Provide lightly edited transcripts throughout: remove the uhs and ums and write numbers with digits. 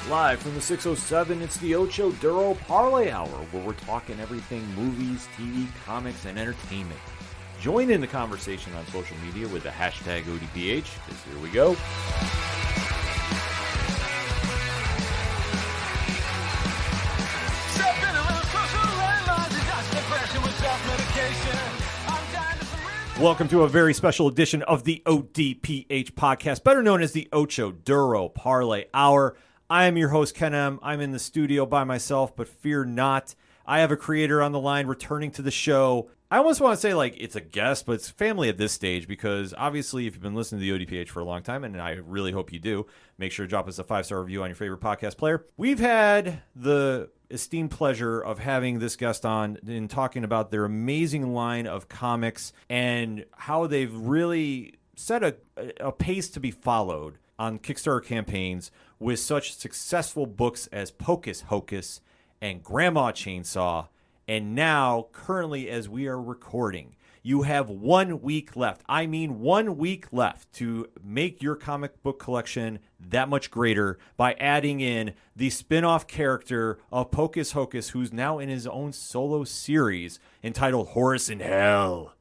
Live from the 607, it's the Ocho Duro Parlay Hour, where we're talking everything movies, TV, comics, and entertainment. Join in the conversation on social media with the hashtag ODPH, because here we go. Welcome to a very special edition of the ODPH podcast, better known as the Ocho Duro Parlay Hour. I am your host, Ken M. I'm in the studio by myself, but fear not. I have a creator on the line returning to the show. I almost want to say like it's a guest, but it's family at this stage because obviously if you've been listening to the ODPH for a long time, and I really hope you do, make sure to drop us a 5-star review on your favorite podcast player. We've had the esteemed pleasure of having this guest on and talking about their amazing line of comics and how they've really set a pace to be followed on Kickstarter campaigns with such successful books as Pocus Hocus and Grandma Chainsaw. And now, currently, as we are recording, you have 1 week left. I mean 1 week left to make your comic book collection that much greater by adding in the spin-off character of Pocus Hocus, who's now in his own solo series entitled HORUS in HELL.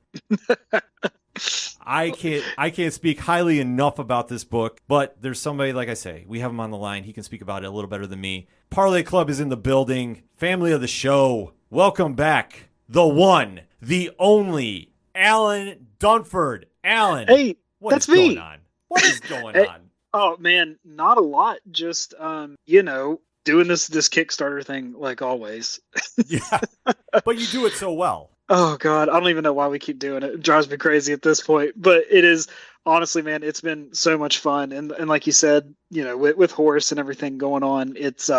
I can't speak highly enough about this book, but there's somebody, like I say, we have him on the line. He can speak about it a little better than me. Parlay Club is in the building. Family of the show. Welcome back. The one, the only, Alan Dunford. Alan. Hey, that's me. What is going on? Oh man, not a lot. Just doing this Kickstarter thing like always. Yeah. But you do it so well. Oh God, I don't even know why we keep doing it. It drives me crazy at this point. But it is, honestly, man, it's been so much fun. And like you said, with Horus and everything going on, it's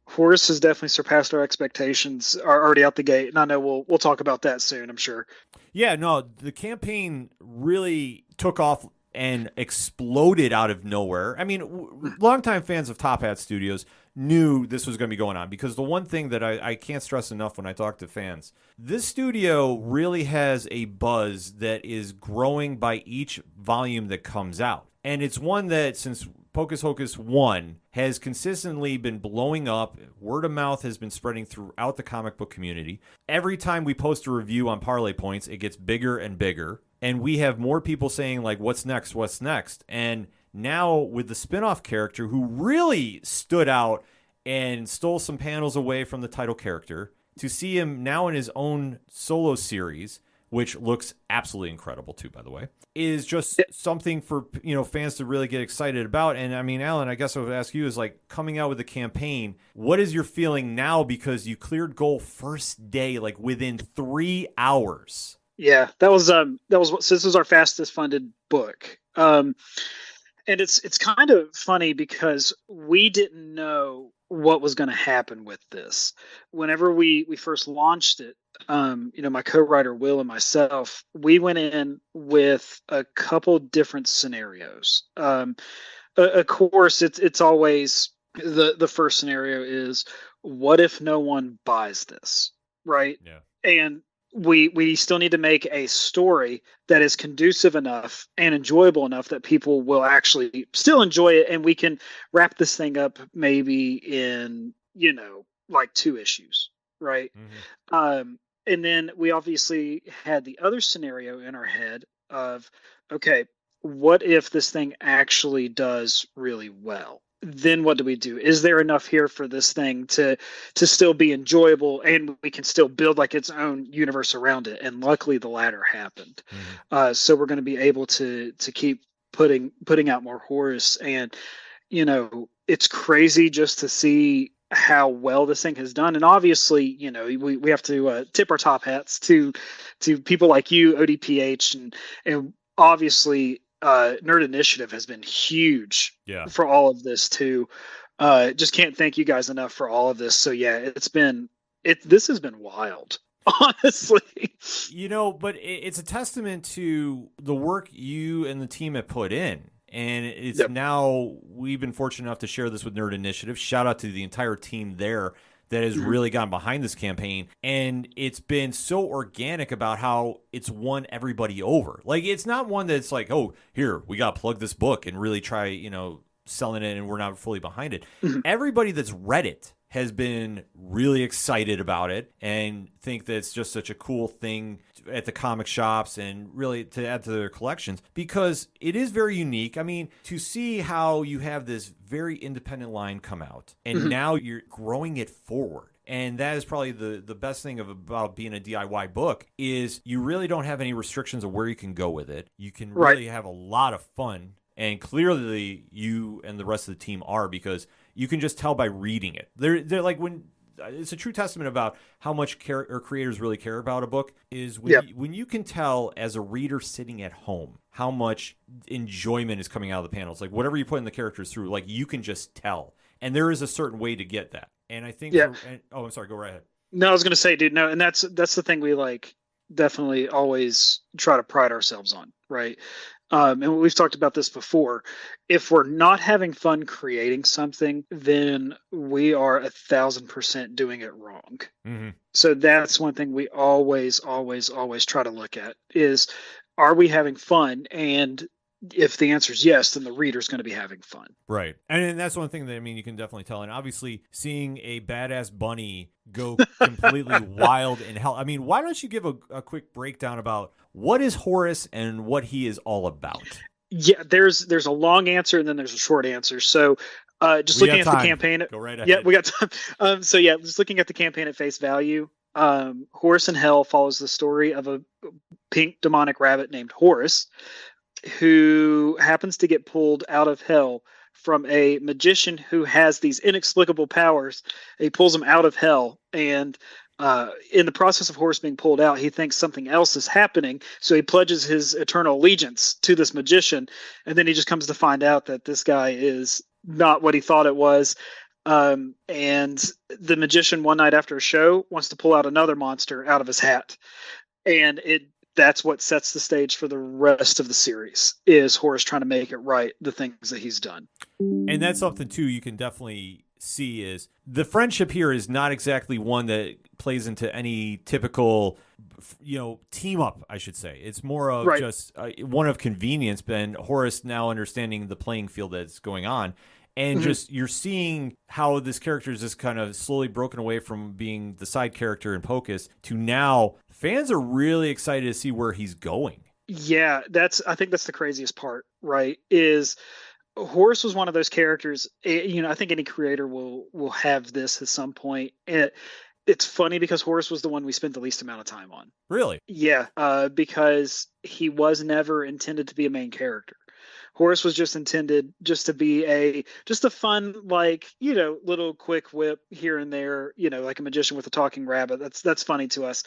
Horus has definitely surpassed our expectations. Are already out the gate, and I know we'll talk about that soon, I'm sure. Yeah, no, the campaign really took off and exploded out of nowhere. I mean, longtime fans of Top Hat Studios knew this was going to be going on because the one thing that I can't stress enough when I talk to fans, this studio really has a buzz that is growing by each volume that comes out. And it's one that, since Pocus Hocus 1 has consistently been blowing up. Word of mouth has been spreading throughout the comic book community. Every time we post a review on Parlay Points, it gets bigger and bigger. And we have more people saying, like, what's next? What's next? And now with the spinoff character who really stood out and stole some panels away from the title character, to see him now in his own solo series, which looks absolutely incredible too, by the way, is just something for fans to really get excited about. And I mean, Alan, I guess I would ask you is like coming out with the campaign, what is your feeling now because you cleared goal first day, like within 3 hours? Yeah, that was this was our fastest funded book. And it's kind of funny because we didn't know what was going to happen with this. Whenever we first launched it, my co-writer Will and myself, we went in with a couple different scenarios. Of course, it's always the first scenario is, what if no one buys this, right? Yeah. And we still need to make a story that is conducive enough and enjoyable enough that people will actually still enjoy it, and we can wrap this thing up maybe in like 2 issues, right? Mm-hmm. And then we obviously had the other scenario in our head of, okay, what if this thing actually does really well? Then what do we do? Is there enough here for this thing to still be enjoyable and we can still build like its own universe around it? And luckily the latter happened. Mm-hmm. So we're going to be able to keep putting out more Horus. And, it's crazy just to see how well this thing has done. And obviously, we have to tip our top hats to people like you, ODPH, and obviously Nerd Initiative has been huge for all of this too. Just can't thank you guys enough for all of this. So yeah, this has been wild, honestly. But it's a testament to the work you and the team have put in. And it's now, we've been fortunate enough to share this with Nerd Initiative. Shout out to the entire team there that has really gotten behind this campaign. And it's been so organic about how it's won everybody over. Like, it's not one that's like, oh, here, we got to plug this book and really try, selling it and we're not fully behind it. Mhm. Everybody that's read it has been really excited about it and think that it's just such a cool thing at the comic shops and really to add to their collections because it is very unique. I mean, to see how you have this very independent line come out and Mhm. now you're growing it forward. And that is probably the best thing about being a DIY book is you really don't have any restrictions of where you can go with it. You can really have a lot of fun. And clearly you and the rest of the team are because you can just tell by reading it. They're like when it's a true testament about how much creators really care about a book is when you can tell as a reader sitting at home how much enjoyment is coming out of the panels. Like whatever you put in the characters through, like you can just tell. And there is a certain way to get that. And I think I'm sorry, go right ahead. No, I was going to say, dude, no, and that's the thing we like definitely always try to pride ourselves on, right? And we've talked about this before. If we're not having fun creating something, then we are 1,000% doing it wrong. Mm-hmm. So that's one thing we always try to look at is, are we having fun? And if the answer is yes, then the reader's going to be having fun. Right. And that's one thing that, I mean, you can definitely tell. And obviously seeing a badass bunny go completely wild in hell. I mean, why don't you give a quick breakdown about what is Horus and what he is all about? Yeah, there's a long answer and then there's a short answer. So just looking at the campaign. Go right ahead. Yeah, we got time. Just looking at the campaign at face value, Horus in Hell follows the story of a pink demonic rabbit named Horus, who happens to get pulled out of hell from a magician who has these inexplicable powers. He pulls him out of hell, and in the process of Horus being pulled out, he thinks something else is happening, so he pledges his eternal allegiance to this magician, and then he just comes to find out that this guy is not what he thought it was. And the magician, one night after a show, wants to pull out another monster out of his hat, and that's what sets the stage for the rest of the series, is Horus trying to make it right, the things that he's done. And that's something, too, you can definitely see is the friendship here is not exactly one that plays into any typical, team up, I should say. It's more of just one of convenience, and Horus now understanding the playing field that's going on. And just you're seeing how this character is just kind of slowly broken away from being the side character in Pocus to now fans are really excited to see where he's going. Yeah, I think that's the craziest part, right? Is Horus was one of those characters, I think any creator will have this at some point. It's funny because Horus was the one we spent the least amount of time on. Really? Yeah, because he was never intended to be a main character. Horus was just intended just to be a fun, little quick whip here and there, like a magician with a talking rabbit. That's funny to us.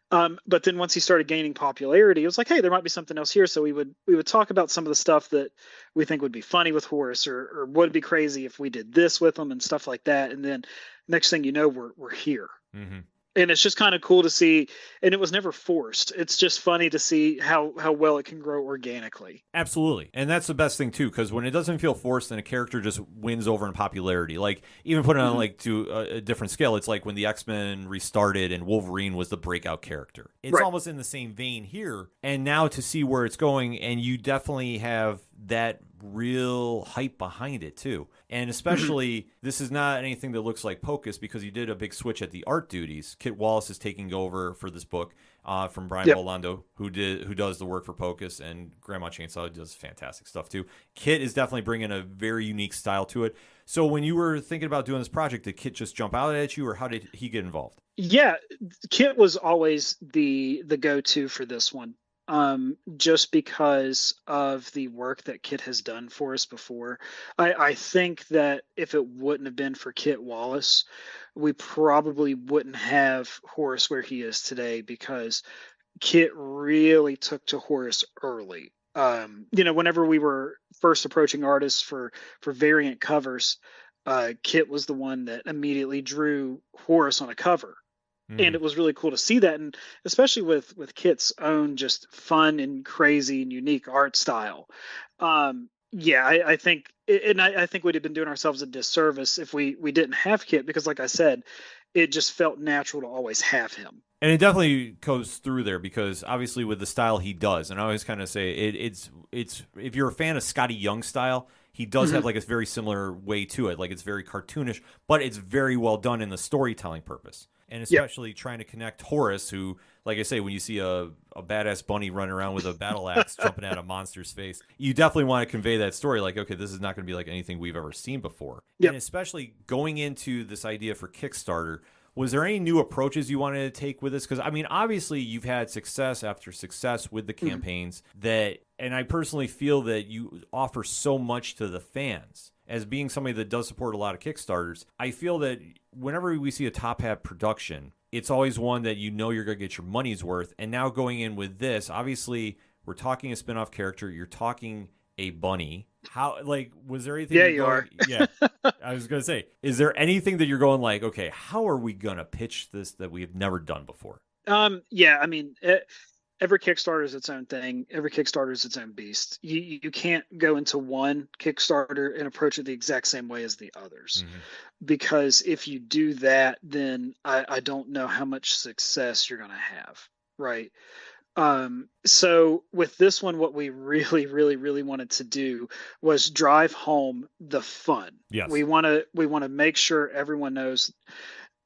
But then once he started gaining popularity, it was like, hey, there might be something else here. So we would talk about some of the stuff that we think would be funny with Horus, or would be crazy if we did this with him and stuff like that. And then next thing you know, we're here. Mm-hmm. And it's just kind of cool to see, and it was never forced. It's just funny to see how well it can grow organically. Absolutely. And that's the best thing, too, because when it doesn't feel forced and a character just wins over in popularity, like even put it on to a different scale, it's like when the X-Men restarted and Wolverine was the breakout character. It's almost in the same vein here. And now to see where it's going, and you definitely have that real hype behind it too. And especially this is not anything that looks like Pocus because you did a big switch at the art duties. Kit Wallace is taking over for this book from Brian Rolando, who does the work for Pocus, and Grandma Chainsaw does fantastic stuff too. Kit is definitely bringing a very unique style to it. So when you were thinking about doing this project, did Kit just jump out at you, or how did he get involved? Yeah, Kit was always the go-to for this one. Just because of the work that Kit has done for us before. I think that if it wouldn't have been for Kit Wallace, we probably wouldn't have Horus where he is today, because Kit really took to Horus early. Whenever we were first approaching artists for variant covers, Kit was the one that immediately drew Horus on a cover. And it was really cool to see that, and especially with Kit's own just fun and crazy and unique art style. I think, and I think we'd have been doing ourselves a disservice if we didn't have Kit, because like I said, it just felt natural to always have him. And it definitely goes through there because obviously with the style he does, and I always kind of say it's it's if you're a fan of Scotty Young style, he does have like a very similar way to it. Like it's very cartoonish, but it's very well done in the storytelling purpose. And especially trying to connect Horus, who, like I say, when you see a badass bunny running around with a battle axe jumping at a monster's face, you definitely want to convey that story. Like, okay, this is not going to be like anything we've ever seen before. Yep. And especially going into this idea for Kickstarter, was there any new approaches you wanted to take with this? Because, I mean, obviously you've had success after success with the campaigns and I personally feel that you offer so much to the fans. As being somebody that does support a lot of Kickstarters, I feel that whenever we see a Top Hat production, it's always one that you know you're going to get your money's worth. And now going in with this, obviously, we're talking a spin-off character. You're talking a bunny. How, like, was there anything? Yeah, you are. Yeah, I was going to say, is there anything that you're going like, okay, how are we going to pitch this that we have never done before? Yeah, I mean, every Kickstarter is its own thing. Every Kickstarter is its own beast. You can't go into one Kickstarter and approach it the exact same way as the others. Because if you do that, then I don't know how much success you're going to have, right? So with this one, what we really, really, really wanted to do was drive home the fun. Yes. We want to make sure everyone knows.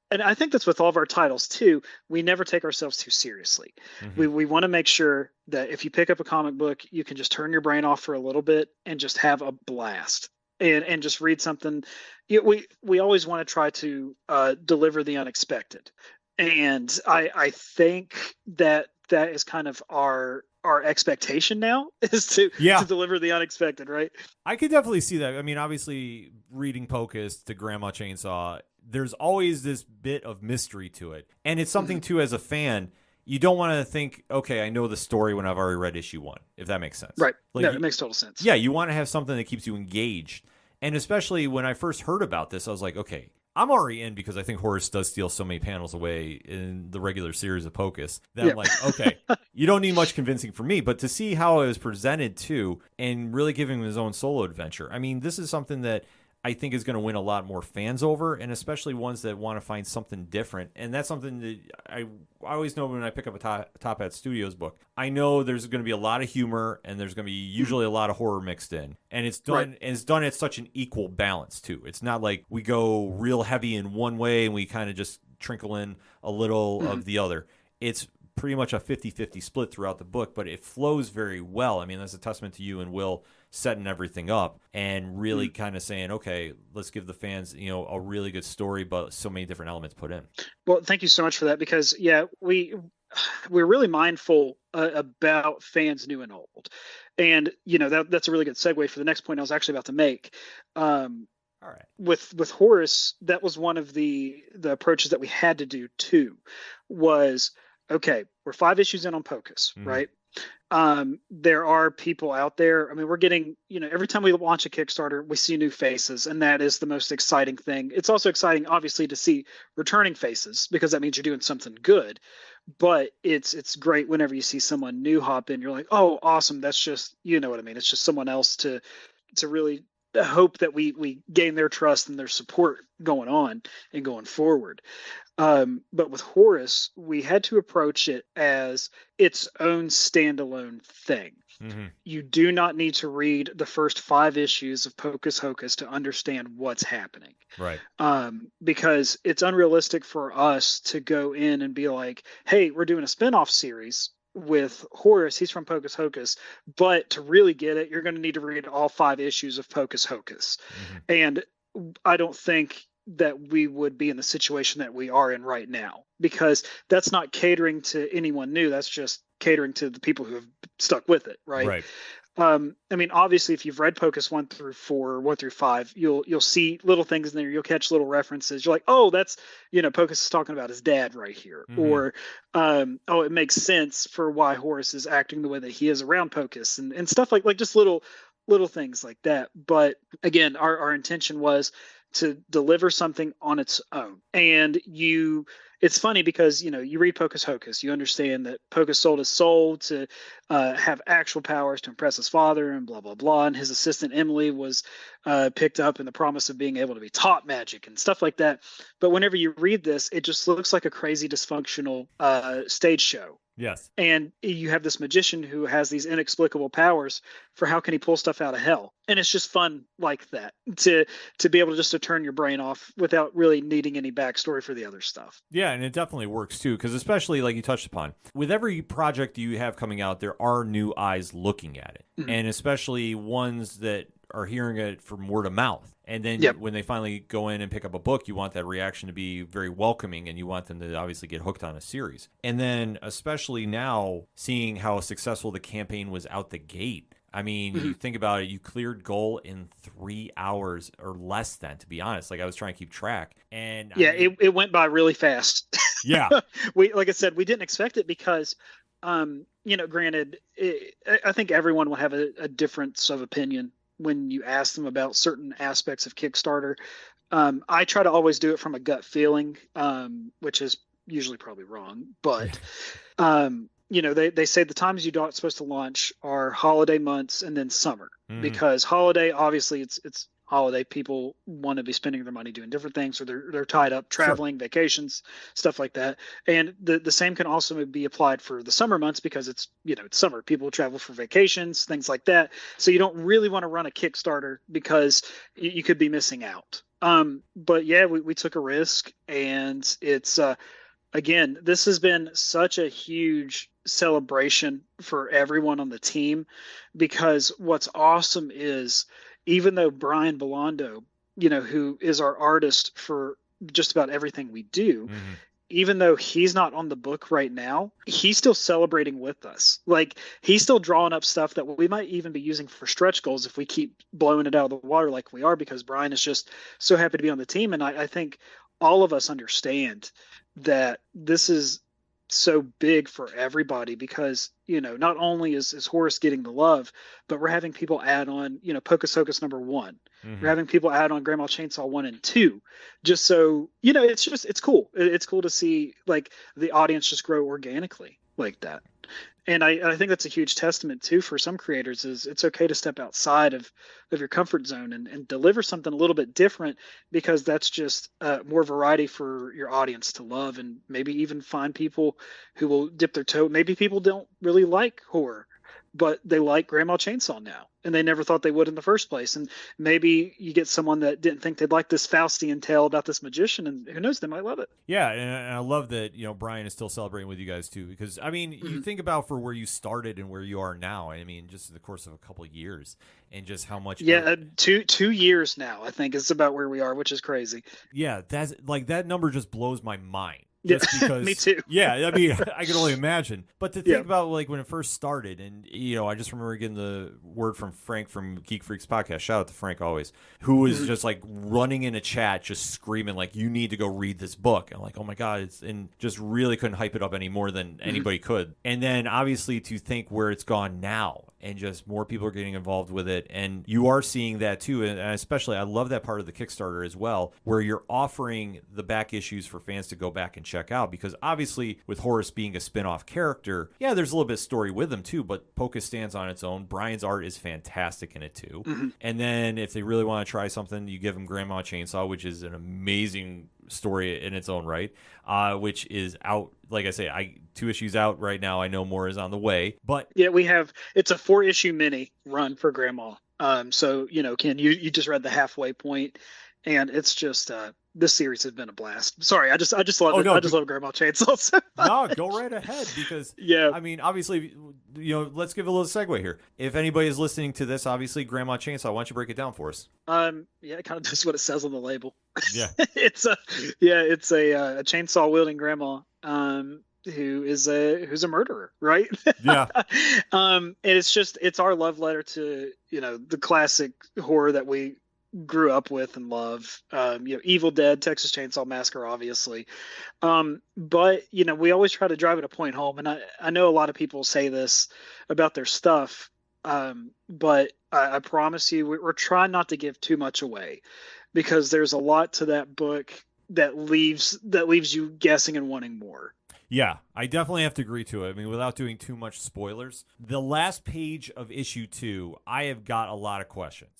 And I think that's with all of our titles too. We never take ourselves too seriously. We want to make sure that if you pick up a comic book, you can just turn your brain off for a little bit and just have a blast and just read something. We always want to try to deliver the unexpected. And I think that is kind of our expectation now is to deliver the unexpected, right? I could definitely see that. I mean, obviously reading Pocus to Grandma Chainsaw, there's always this bit of mystery to it. And it's something too, as a fan, you don't want to think, okay, I know the story when I've already read issue 1, if that makes sense. Right. Like, no, it makes total sense. Yeah, you want to have something that keeps you engaged. And especially when I first heard about this, I was like, okay, I'm already in because I think Horus does steal so many panels away in the regular series of Pocus that I'm like, okay, you don't need much convincing for me. But to see how it was presented too and really giving him his own solo adventure, I mean, this is something that I think is going to win a lot more fans over, and especially ones that want to find something different. And that's something that I always know when I pick up a Top Hat Studios book. I know there's going to be a lot of humor, and there's going to be usually a lot of horror mixed in. And it's done, and it's done at such an equal balance too. It's not like we go real heavy in one way and we kind of just trickle in a little of the other. It's pretty much a 50-50 split throughout the book, but it flows very well. I mean, that's a testament to you and Will setting everything up and really kind of saying, okay, let's give the fans, a really good story, but so many different elements put in. Well, thank you so much for that, because we're really mindful about fans new and old. And, that's a really good segue for the next point I was actually about to make. All right. With Horus, that was one of the approaches that we had to do too, was, okay, we're 5 issues in on Pocus, right? There are people out there. I mean, we're getting, every time we launch a Kickstarter, we see new faces, and that is the most exciting thing. It's also exciting, obviously, to see returning faces, because that means you're doing something good. But it's great whenever you see someone new hop in. You're like, oh, awesome. That's just, you know what I mean? It's just someone else to really hope that we gain their trust and their support going on and going forward. But with Horus, we had to approach it as its own standalone thing. You do not need to read the first 5 issues of Pocus Hocus to understand what's happening. Right. Because it's unrealistic for us to go in and be like, hey, we're doing a spinoff series with Horus. He's from Pocus Hocus. But to really get it, you're going to need to read all 5 issues of Pocus Hocus. And I don't think that we would be in the situation that we are in right now, because that's not catering to anyone new. That's just catering to the people who have stuck with it. Right. I mean, obviously, if you've read Pocus 1 through 4, 1 through 5, you'll see little things in there. You'll catch little references. You're like, oh, that's, Pocus is talking about his dad right here. Or, oh, it makes sense for why Horus is acting the way that he is around Pocus, and stuff like just little things like that. But again, our intention was to deliver something on its own. And it's funny because, you read Pocus Hocus, you understand that Pocus sold his soul to have actual powers to impress his father and blah, blah, blah. And his assistant Emily was picked up in the promise of being able to be taught magic and stuff like that. But whenever you read this, it just looks like a crazy dysfunctional stage show. Yes. And you have this magician who has these inexplicable powers for how can he pull stuff out of hell. And it's just fun like that to be able just to turn your brain off without really needing any backstory for the other stuff. Yeah, and it definitely works too, because especially like you touched upon, with every project you have coming out, there are new eyes looking at it, and especially ones that are hearing it from word of mouth. And then when they finally go in and pick up a book, you want that reaction to be very welcoming, and you want them to obviously get hooked on a series. And then especially now, seeing how successful the campaign was out the gate. I mean, you think about it, you cleared goal in 3 hours or less than, to be honest. Like, I was trying to keep track. And it went by really fast. Yeah. Like I said, we didn't expect it because, granted, I think everyone will have a difference of opinion when you ask them about certain aspects of Kickstarter. I try to always do it from a gut feeling, which is usually probably wrong, but they say the times you're not supposed to launch are holiday months and then summer, because holiday, obviously it's holiday. People want to be spending their money doing different things, or they're tied up traveling, vacations, stuff like that. And the same can also be applied for the summer months, because it's summer. People travel for vacations, things like that. So you don't really want to run a Kickstarter because you could be missing out. But yeah, we took a risk, and it's again, this has been such a huge celebration for everyone on the team, because what's awesome is, even though Brian Belando, who is our artist for just about everything we do, even though he's not on the book right now, he's still celebrating with us. Like, he's still drawing up stuff that we might even be using for stretch goals if we keep blowing it out of the water like we are, because Brian is just so happy to be on the team. And I think all of us understand that this is so big for everybody, because not only is Horus getting the love, but we're having people add on Pocus Hocus #1. We're having people add on Grandma Chainsaw 1 and 2, just so it's cool. It's cool to see like the audience just grow organically like that. And I think that's a huge testament too for some creators, is it's okay to step outside of your comfort zone and deliver something a little bit different, because that's just more variety for your audience to love, and maybe even find people who will dip their toe. Maybe people don't really like horror, but they like Grandma Chainsaw now, and they never thought they would in the first place. And maybe you get someone that didn't think they'd like this Faustian tale about this magician, and who knows, they might love it. Yeah, and I love that Brian is still celebrating with you guys too, because I mean, you think about for where you started and where you are now. I mean, just in the course of a couple of years, and just how much. Yeah, 2 years now, I think, is about where we are, which is crazy. Yeah, that's like, that number just blows my mind. Just because, me too. Yeah, I mean, I can only imagine. But to think about like when it first started, and I just remember getting the word from Frank from Geek Freaks Podcast. Shout out to Frank always, who was just like running in a chat, just screaming like, "You need to go read this book." And I'm like, "Oh my god!" And just really couldn't hype it up any more than anybody could. And then obviously to think where it's gone now, and just more people are getting involved with it, and you are seeing that too. And especially, I love that part of the Kickstarter as well, where you're offering the back issues for fans to go back and check out, because obviously with Horus being a spin-off character, yeah, there's a little bit of story with him too, but Pocus stands on its own. Brian's art is fantastic in it too. And then if they really want to try something, you give them Grandma Chainsaw, which is an amazing story in its own right, which is out. Like I say, 2 issues out right now. I know more is on the way, but yeah, it's a 4-issue mini run for Grandma. So Ken, you just read the halfway point, and it's just this series has been a blast. Sorry, I just love it. No, I just love Grandma Chainsaw. So no, go right ahead, because I mean, obviously, let's give a little segue here. If anybody is listening to this, obviously, Grandma Chainsaw, why don't you break it down for us? It kind of does what it says on the label. Yeah, it's a chainsaw wielding grandma who's a murderer, right? Yeah. And it's our love letter to the classic horror that we grew up with and love. Evil Dead, Texas Chainsaw Massacre, obviously. But we always try to drive it a point home, and I know a lot of people say this about their stuff, but I promise you, we're trying not to give too much away, because there's a lot to that book that leaves you guessing and wanting more. Yeah, I definitely have to agree to it. I mean, without doing too much spoilers, the last page of issue 2, I have got a lot of questions.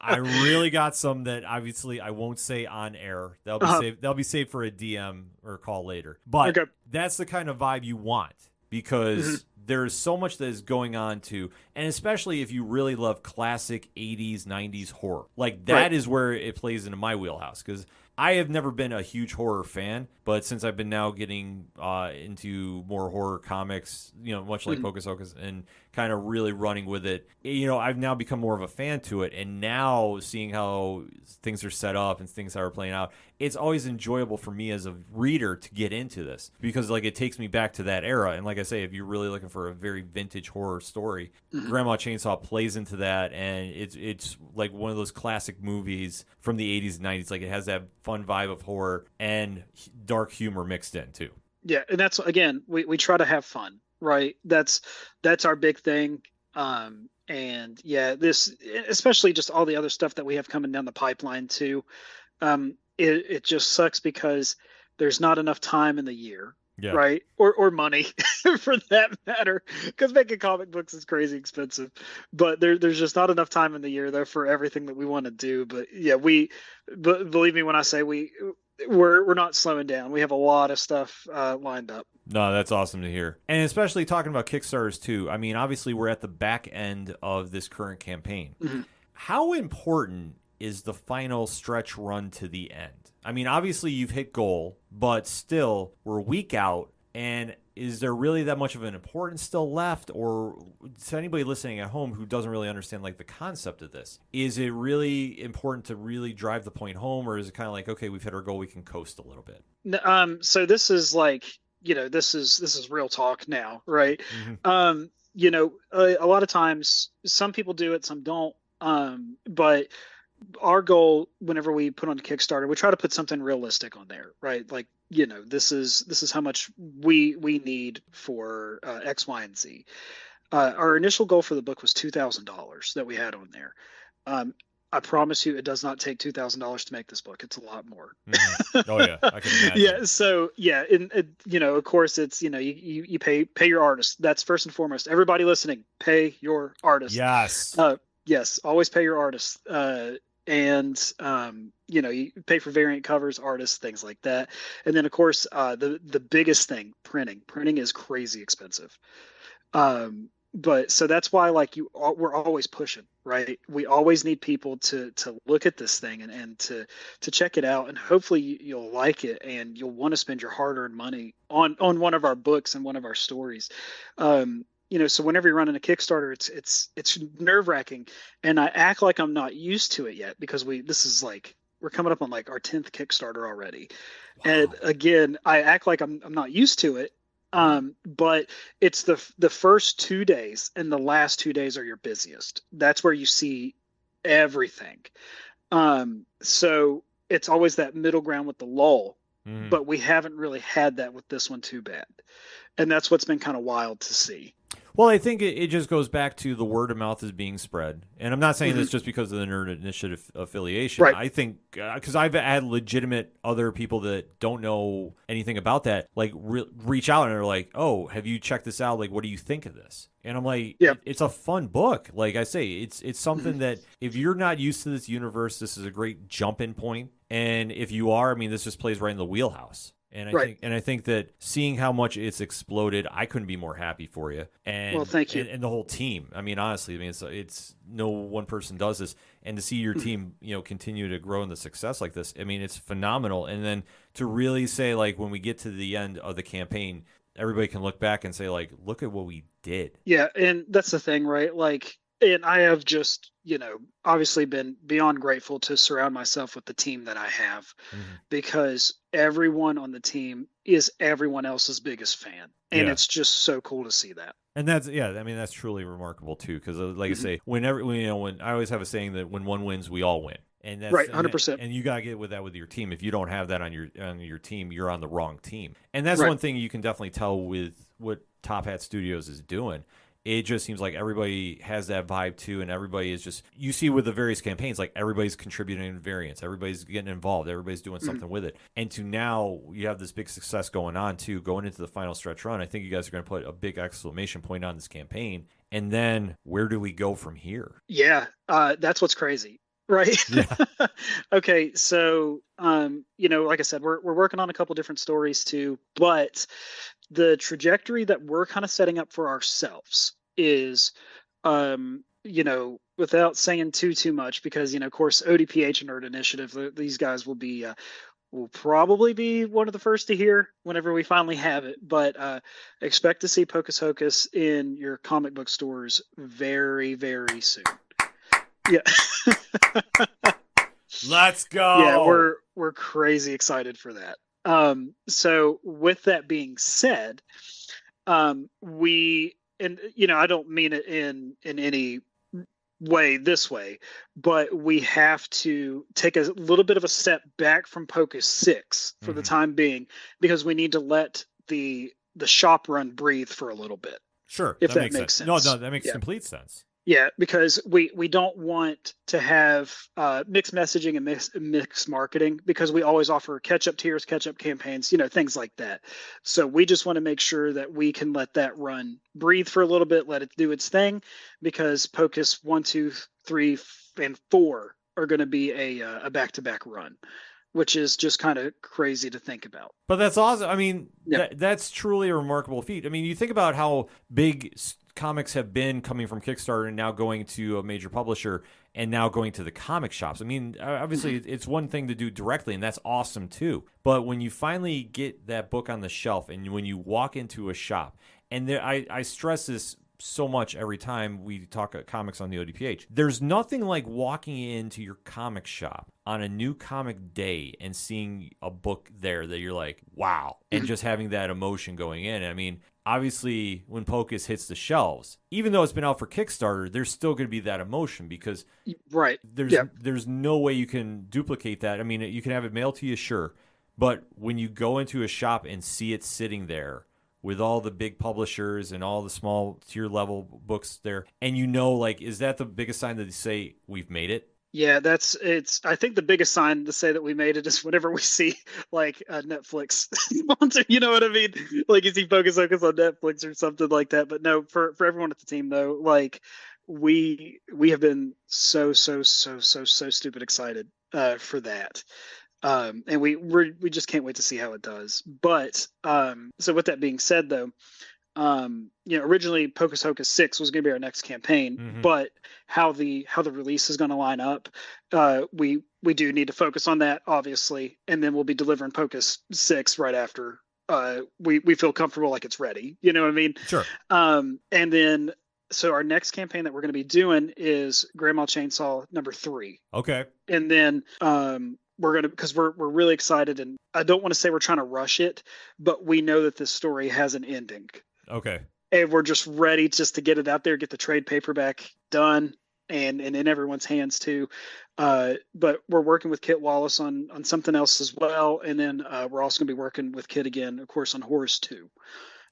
I really got some that obviously I won't say on air. They'll be saved. They'll be saved for a DM or a call later. But that's the kind of vibe you want, because there's so much that is going on too, and especially if you really love classic 80s, 90s horror. Like that is where it plays into my wheelhouse, because I have never been a huge horror fan, but since I've been now getting into more horror comics, much like Hocus Hocus, and kind of really running with it, I've now become more of a fan to it. And now seeing how things are set up and things that are playing out, it's always enjoyable for me as a reader to get into this, because like it takes me back to that era. And like I say, if you're really looking for a very vintage horror story, Grandma Chainsaw plays into that, and it's like one of those classic movies from the 80s and 90s. Like it has that fun vibe of horror and dark humor mixed in too. Yeah, and that's, again, we try to have fun, right? That's our big thing. And yeah, this, especially just all the other stuff that we have coming down the pipeline too. It just sucks because there's not enough time in the year. Yeah. Right. Or money for that matter, because making comic books is crazy expensive, but there's just not enough time in the year there for everything that we want to do. But yeah, believe me when I say we're not slowing down. We have a lot of stuff lined up. No, that's awesome to hear. And especially talking about Kickstarters too. I mean, obviously we're at the back end of this current campaign. How important is the final stretch run to the end? I mean, obviously you've hit goal, but still we're a week out. And is there really that much of an importance still left? Or to anybody listening at home who doesn't really understand like the concept of this, is it really important to really drive the point home? Or is it kind of like, okay, we've hit our goal, we can coast a little bit? So this is like, this is real talk now, right? A lot of times some people do it, some don't. But our goal, whenever we put on a Kickstarter, we try to put something realistic on there, right? Like, this is how much we need for X, Y, and Z. Our initial goal for the book was $2,000 that we had on there. I promise you, it does not take $2,000 to make this book. It's a lot more. Oh yeah, I can imagine. Yeah. So yeah, of course, it's you pay your artist. That's first and foremost. Everybody listening, pay your artist. Yes. Yes, always pay your artist. And you pay for variant covers, artists, things like that. And then of course, the biggest thing, printing is crazy expensive. But so that's why we're always pushing, right? We always need people to look at this thing and to check it out, and hopefully you'll like it and you'll want to spend your hard-earned money on one of our books and one of our stories. So whenever you're running a Kickstarter, it's nerve-wracking, and I act like I'm not used to it yet, because we're coming up on like our 10th Kickstarter already. Wow. And again, I act like I'm not used to it. But it's the first 2 days and the last 2 days are your busiest. That's where you see everything. So it's always that middle ground with the lull, but we haven't really had that with this one too bad. And that's what's been kind of wild to see. Well, I think it just goes back to the word of mouth is being spread. And I'm not saying this just because of the Nerd Initiative affiliation. Right. I think because I've had legitimate other people that don't know anything about that, like reach out and are like, oh, have you checked this out? Like, what do you think of this? And I'm like, it's a fun book. Like I say, it's something that if you're not used to this universe, this is a great jump-in point. And if you are, I mean, this just plays right in the wheelhouse. And I think that seeing how much it's exploded, I couldn't be more happy for you. And well, thank you. And the whole team. I mean, honestly, it's no one person does this, and to see your team, continue to grow in the success like this, I mean, it's phenomenal. And then to really say, like, when we get to the end of the campaign, everybody can look back and say, like, look at what we did. Yeah, and that's the thing, right? Like, and I have just, obviously been beyond grateful to surround myself with the team that I have, because everyone on the team is everyone else's biggest fan. And it's just so cool to see that. And that's truly remarkable too. Because like I say, when I always have a saying that when one wins, we all win. And that's right, 100%. And you gotta get with that with your team. If you don't have that on your team, you're on the wrong team. And that's one thing you can definitely tell with what Top Hat Studios is doing. It just seems like everybody has that vibe too, and everybody is just, you see with the various campaigns, like everybody's contributing to variants, everybody's getting involved, everybody's doing something with it. And to now you have this big success going on too, going into the final stretch run. I think you guys are going to put a big exclamation point on this campaign. And then where do we go from here? Yeah, that's what's crazy. Right. Yeah. Okay, so like I said, we're working on a couple different stories too, but the trajectory that we're kind of setting up for ourselves is without saying too much, because of course ODPH and Nerd Initiative, these guys will probably be one of the first to hear whenever we finally have it, but expect to see Pocus Hocus in your comic book stores very, very soon. Yeah. Let's Yeah, go. we're crazy excited for that. So with that being said, we and I don't mean it in any way this way, but we have to take a little bit of a step back from Pocus 6 for the time being, because we need to let the shop run breathe for a little bit. Sure, If that makes makes sense. sense. No, that makes Yeah. complete sense. Yeah, because we don't want to have mixed messaging and mixed marketing, because we always offer catch-up tiers, catch-up campaigns, things like that. So we just want to make sure that we can let that run breathe for a little bit, let it do its thing, because Pocus 1, 2, 3, and 4 are going to be a back-to-back run, which is just kind of crazy to think about. But that's awesome. I mean, Yeah. that's truly a remarkable feat. I mean, you think about how big comics have been coming from Kickstarter and now going to a major publisher and now going to the comic shops. I mean, obviously, it's one thing to do directly, and that's awesome too. But when you finally get that book on the shelf and when you walk into a shop, and I stress this so much every time we talk comics on the ODPH. There's nothing like walking into your comic shop on a new comic day and seeing a book there that you're like, wow, and just having that emotion going in. I mean, obviously, when Pocus hits the shelves, even though it's been out for Kickstarter, there's still going to be that emotion, because Right. there's no way you can duplicate that. I mean, you can have it mailed to you, sure, but when you go into a shop and see it sitting there with all the big publishers and all the small tier level books there, and like, is that the biggest sign that they say we've made it? Yeah, I think the biggest sign to say that we made it is whenever we see like Netflix sponsor, you know what I mean? Like you see Focus Hocus on Netflix or something like that. But no, for everyone at the team though, like we have been so stupid excited for that. And we just can't wait to see how it does. But so with that being said though, originally Pocus Hocus 6 was going to be our next campaign, but how the release is going to line up, we do need to focus on that, obviously, and then we'll be delivering Pocus 6 right after we feel comfortable, like it's ready. You know what I mean? Sure. And then so our next campaign that we're going to be doing is Grandma Chainsaw number 3. Okay. And then we're going to, because we're really excited, and I don't want to say we're trying to rush it, but we know that this story has an ending. Okay. And we're just ready just to get it out there, get the trade paperback done, and in everyone's hands too. But we're working with Kit Wallace on something else as well, and then we're also going to be working with Kit again, of course, on Horus 2.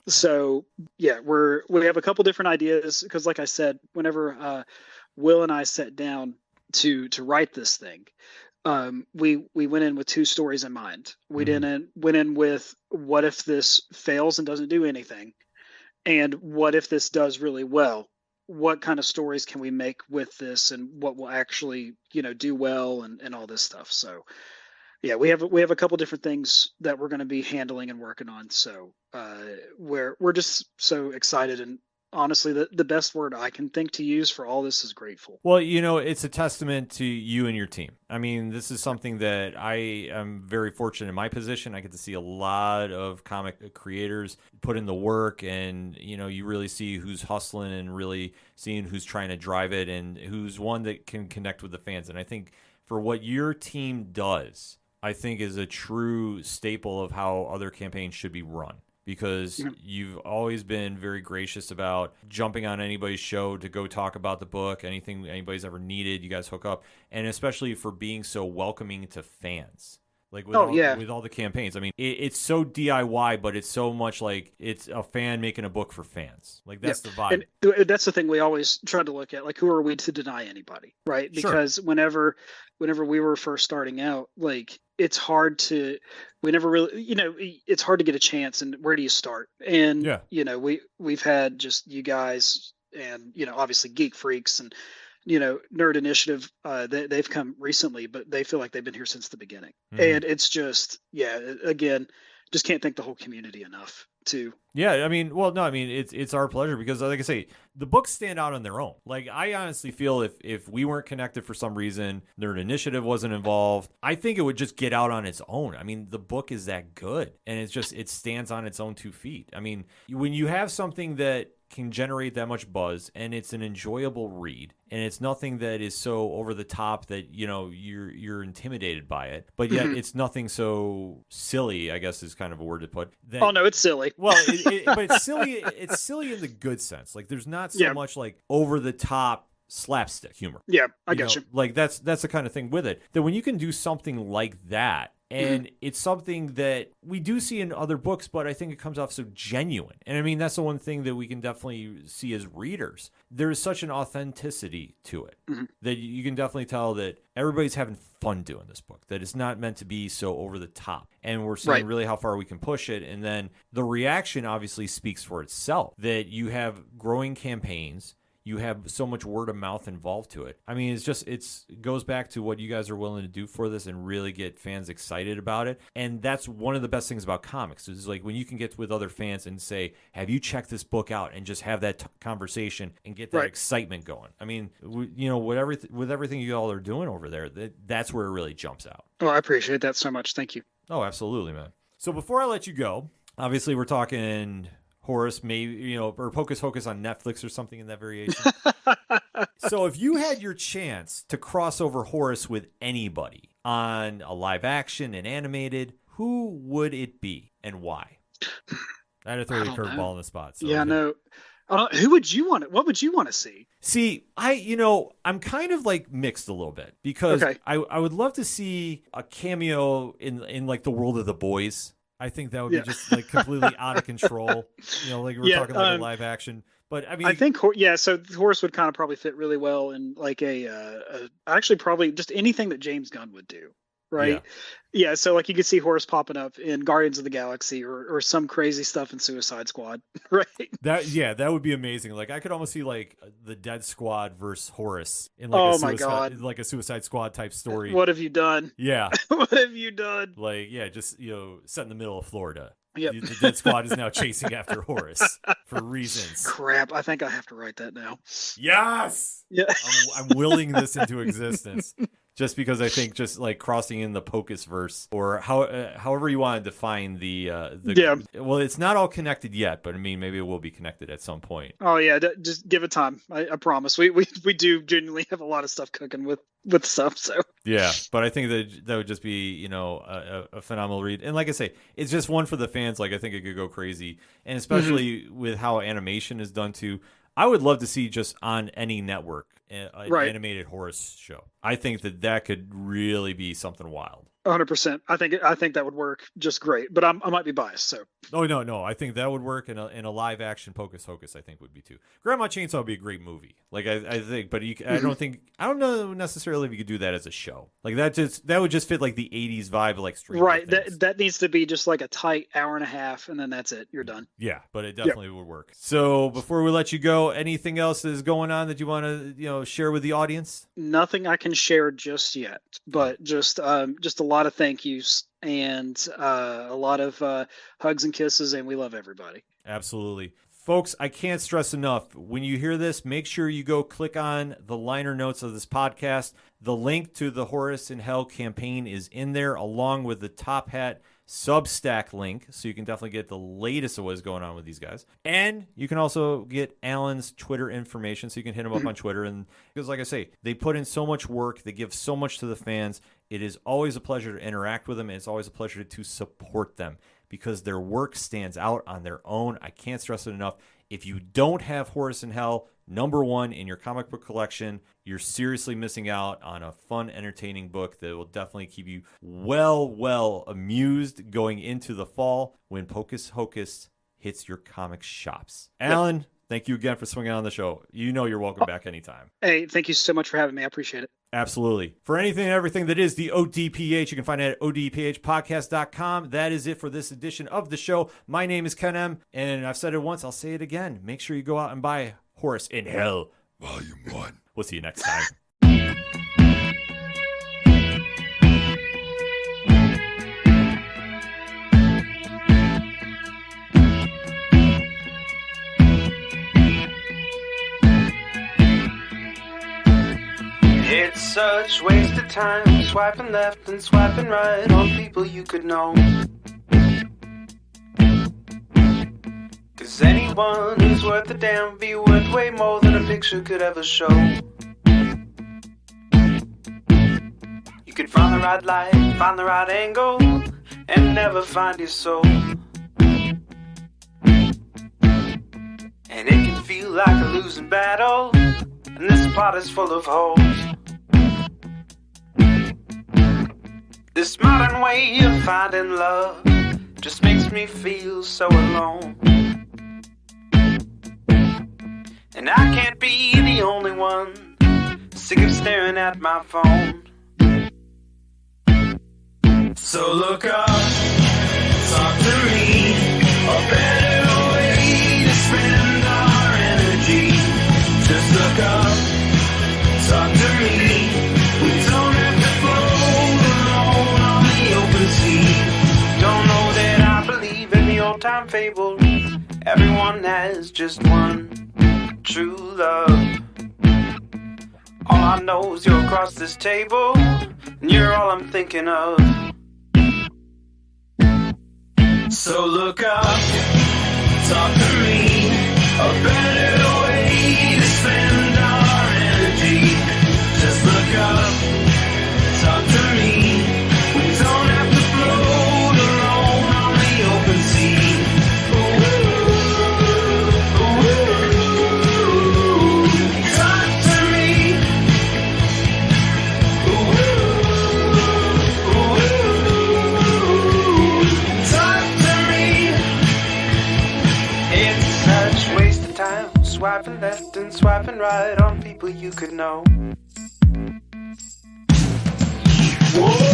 So yeah, we have a couple different ideas, because like I said, whenever Will and I sat down to write this thing, we went in with 2 stories in mind. We went in with, what if this fails and doesn't do anything? And what if this does really well? What kind of stories can we make with this, and what will actually, do well, and all this stuff. So yeah, we have a couple different things that we're going to be handling and working on. So we're just so excited, and honestly, the best word I can think to use for all this is grateful. Well, it's a testament to you and your team. I mean, this is something that I am very fortunate in my position. I get to see a lot of comic creators put in the work, and, you really see who's hustling and really seeing who's trying to drive it and who's one that can connect with the fans. And I think for what your team does, I think is a true staple of how other campaigns should be run. Because you've always been very gracious about jumping on anybody's show to go talk about the book, anything anybody's ever needed, you guys hook up, and especially for being so welcoming to fans. Like with all the campaigns. I mean, it's so DIY, but it's so much like it's a fan making a book for fans. Like that's the vibe. And that's the thing we always try to look at. Like, who are we to deny anybody, right? Because whenever we were first starting out, like it's hard to, we never really, it's hard to get a chance. And where do you start? And we've had just you guys, and obviously Geek Freaks, and Nerd Initiative, they've come recently, but they feel like they've been here since the beginning. Mhm. And it's just, again, just can't thank the whole community enough to. Yeah, I mean, well, no, I mean, it's our pleasure because, like I say, the books stand out on their own. Like, I honestly feel if we weren't connected for some reason, Nerd Initiative wasn't involved, I think it would just get out on its own. I mean, the book is that good, and it stands on its own 2 feet. I mean, when you have something that can generate that much buzz and it's an enjoyable read and it's nothing that is so over the top that you're intimidated by it, but yet it's nothing so silly, I guess is kind of a word to put that, Oh no, it's silly. well, but it's silly in the good sense. Like, there's not so much like over the top slapstick humor. Yeah, I got you. Like, that's the kind of thing with it, that when you can do something like that, and it's something that we do see in other books, but I think it comes off so genuine. And I mean, that's the one thing that we can definitely see as readers. There's such an authenticity to it that you can definitely tell that everybody's having fun doing this book, that it's not meant to be so over the top. And we're seeing really how far we can push it. And then the reaction obviously speaks for itself, that you have growing campaigns. You have so much word of mouth involved to it. I mean, it goes back to what you guys are willing to do for this and really get fans excited about it. And that's one of the best things about comics is like when you can get with other fans and say, have you checked this book out, and just have that conversation and get that excitement going. I mean, with everything you all are doing over there, that's where it really jumps out. Oh, I appreciate that so much. Thank you. Oh, absolutely, man. So before I let you go, obviously we're talking Horus, maybe, or Pocus Hocus on Netflix or something in that variation. So if you had your chance to cross over Horus with anybody on a live action and animated, who would it be and why? I had to throw you a curveball on the spot. So yeah, no. Who would you want? What would you want to see? See, I'm kind of like mixed a little bit because I would love to see a cameo in like the world of The Boys. I think that would be just like completely out of control. Like we're talking like a live action. But I mean, I think so Horus would kind of probably fit really well in like actually probably just anything that James Gunn would do. Right. Yeah. So like you could see Horus popping up in Guardians of the Galaxy or some crazy stuff in Suicide Squad. Right. That would be amazing. Like I could almost see like the Dead Squad versus Horus in like like a Suicide Squad type story. What have you done? Yeah. What have you done? Like, just, set in the middle of Florida. Yep. The Dead Squad is now chasing after Horus for reasons. Crap. I think I have to write that now. Yes. Yeah. I'm willing this into existence. Just because I think just like crossing in the Pocus verse, or however you want to define well, it's not all connected yet, but I mean, maybe it will be connected at some point. Oh yeah, just give it time. I promise. We do genuinely have a lot of stuff cooking with stuff. So yeah, but I think that would just be a phenomenal read. And like I say, it's just one for the fans. Like I think it could go crazy, and especially with how animation is done too. I would love to see just on any network an animated Horus show. I think that could really be something wild. 100%. I think that would work just great, but I might be biased. So. Oh no! I think that would work in a live action Pocus Hocus. I think would be too. Grandma Chainsaw would be a great movie. Like I think, but I don't know necessarily if you could do that as a show. Like that would just fit like the '80s vibe of like Stranger Things. That needs to be just like a tight hour and a half, and then that's it. You're done. Yeah, but it definitely would work. So before we let you go, anything else that is going on that you want to share with the audience? Nothing I can share just yet, but just a lot of thank yous and a lot of hugs and kisses, and we love everybody. Absolutely. Folks, I can't stress enough, when you hear this, make sure you go click on the liner notes of this podcast. The link to the Horus in Hell campaign is in there, along with the Top Hat Substack link, so you can definitely get the latest of what's going on with these guys. And you can also get Alan's Twitter information, so you can hit him up on Twitter. And because, like I say, they put in so much work, they give so much to the fans. It is always a pleasure to interact with them, and it's always a pleasure to support them because their work stands out on their own. I can't stress it enough. If you don't have Horus in Hell #1 in your comic book collection, you're seriously missing out on a fun, entertaining book that will definitely keep you well amused going into the fall when Pocus Hocus hits your comic shops. Alan, thank you again for swinging on the show. You're welcome back anytime. Hey, thank you so much for having me. I appreciate it. Absolutely. For anything and everything that is the ODPH, you can find it at ODPHpodcast.com. That is it for this edition of the show. My name is Ken M, and I've said it once, I'll say it again. Make sure you go out and buy Horus in Hell, Volume 1. We'll see you next time. It's such waste of time, swiping left and swiping right on people you could know. 'Cause anyone who's worth a damn be worth way more than a picture could ever show. You could find the right light, find the right angle, and never find your soul. And it can feel like a losing battle, and this pot is full of holes. This modern way of finding love just makes me feel so alone. And I can't be the only one sick of staring at my phone. So look up, talk to me, a better way to spend our energy. Just look up, talk to me. We don't have to float alone on the open sea. Don't know that I believe in the old time fable. Everyone has just one true love. All I know is you're across this table, and you're all I'm thinking of. So look up, talk to me, a better way to spend our energy. Just look up, talk to me. We don't have to float alone on the open sea. Talk to me. Talk to me. It's such waste of time, swiping left and swiping right on people you could know. Whoa.